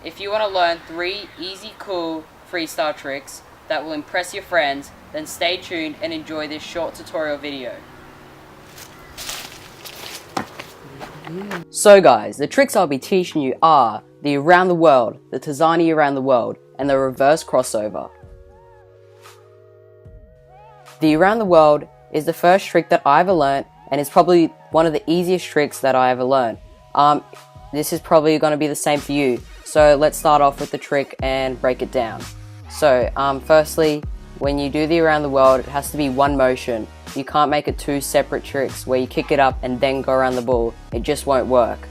If you want to learn 3 easy, cool freestyle tricks that will impress your friends, then stay tuned and enjoy this short tutorial video. So guys, the tricks I'll be teaching you are the around the world, the Tazani around the world, and the reverse crossover. The around the world is the first trick that I ever learned, and it's probably one of the easiest tricks that I ever learned. This is probably going to be the same for you. So let's start off with the trick and break it down. So firstly, when you do the around the world, it has to be one motion. You can't make it 2 separate tricks where you kick it up and then go around the ball. It just won't work.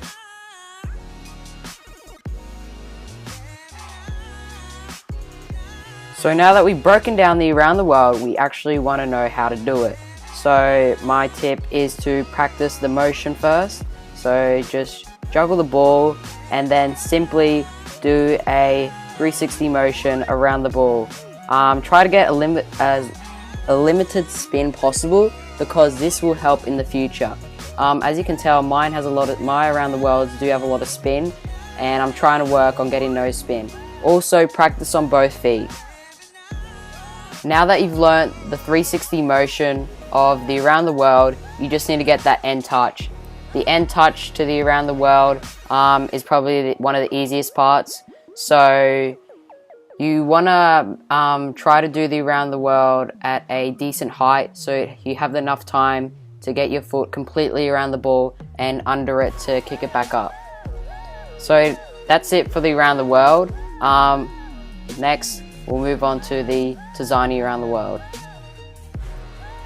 So now that we've broken down the around the world, we actually want to know how to do it. So my tip is to practice the motion first. So just juggle the ball and then simply do a 360 motion around the ball. Try to get a limited spin possible, because this will help in the future. As you can tell, my around the worlds do have a lot of spin, and I'm trying to work on getting no spin. Also practice on both feet. Now that you've learnt the 360 motion of the around the world, you just need to get that end touch. The end touch to the around the world is probably one of the easiest parts. So you want to try to do the around the world at a decent height, so you have enough time to get your foot completely around the ball and under it to kick it back up. So that's it for the around the world. Next, we'll move on to the Tazani around the world.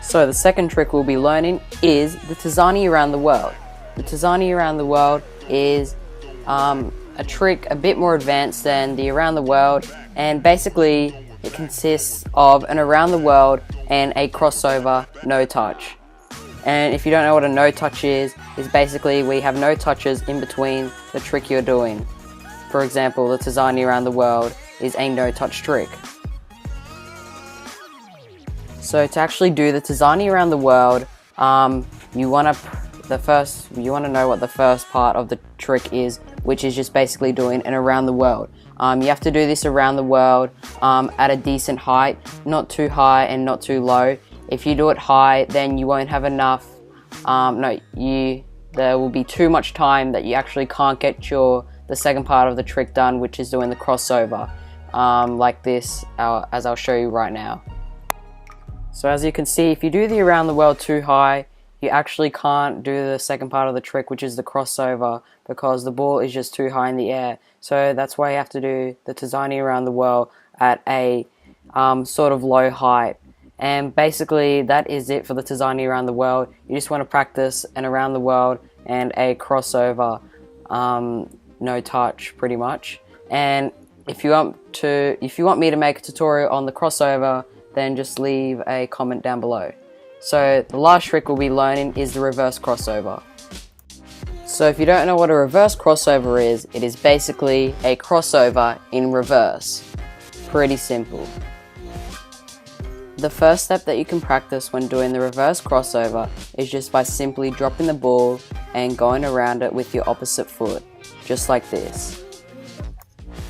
So the second trick we'll be learning is the Tazani around the world. The Tazani around the world is a trick a bit more advanced than the around the world, and basically it consists of an around the world and a crossover no touch. And if you don't know what a no touch is basically we have no touches in between the trick you're doing. For example, the Tazani around the world is a no touch trick. So to actually do the Tazani around the world, you want to know what the first part of the trick is, which is just basically doing an around the world. You have to do this around the world at a decent height, not too high and not too low. If you do it high, then you won't have enough. There will be too much time that you actually can't get the second part of the trick done, which is doing the crossover, like this, as I'll show you right now. So as you can see, if you do the around the world too high, you actually can't do the second part of the trick, which is the crossover, because the ball is just too high in the air. So that's why you have to do the Tazani around the world at a sort of low height. And basically that is it for the Tazani around the world. You just want to practice an around the world and a crossover, no touch pretty much. And if you want me to make a tutorial on the crossover, then just leave a comment down below. So the last trick we'll be learning is the reverse crossover. So if you don't know what a reverse crossover is, it is basically a crossover in reverse. Pretty simple. The first step that you can practice when doing the reverse crossover is just by simply dropping the ball and going around it with your opposite foot, just like this.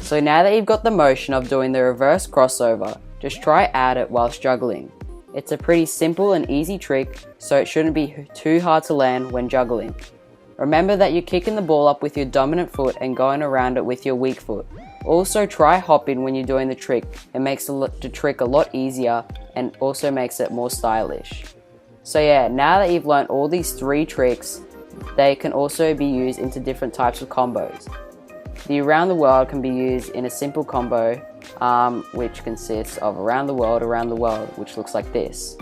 So now that you've got the motion of doing the reverse crossover, just try out it whilst juggling. It's a pretty simple and easy trick, so it shouldn't be too hard to land when juggling. Remember that you're kicking the ball up with your dominant foot and going around it with your weak foot. Also try hopping when you're doing the trick. It makes the trick a lot easier and also makes it more stylish. So yeah, now that you've learned all these 3 tricks, they can also be used into different types of combos. The around the world can be used in a simple combo, which consists of around the world, which looks like this.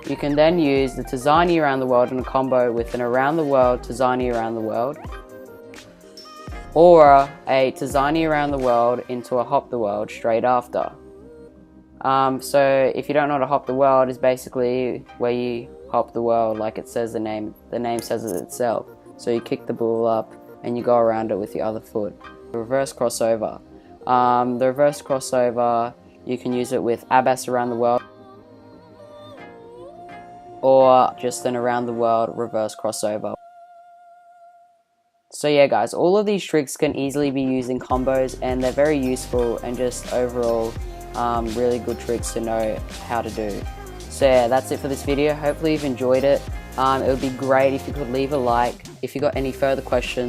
You can then use the Tazani around the world in a combo with an around the world Tazani around the world, or a Tazani around the world into a hop the world straight after. So if you don't know what a hop the world is, basically where you hop the world like it says the name says it itself. So you kick the ball up and you go around it with your other foot. The reverse crossover. The reverse crossover, you can use it with Abbas around the world, or just an around the world reverse crossover. So yeah guys, all of these tricks can easily be used in combos, and they're very useful and just overall really good tricks to know how to do. So yeah, that's it for this video. Hopefully you've enjoyed it. It would be great if you could leave a like. If you got any further questions,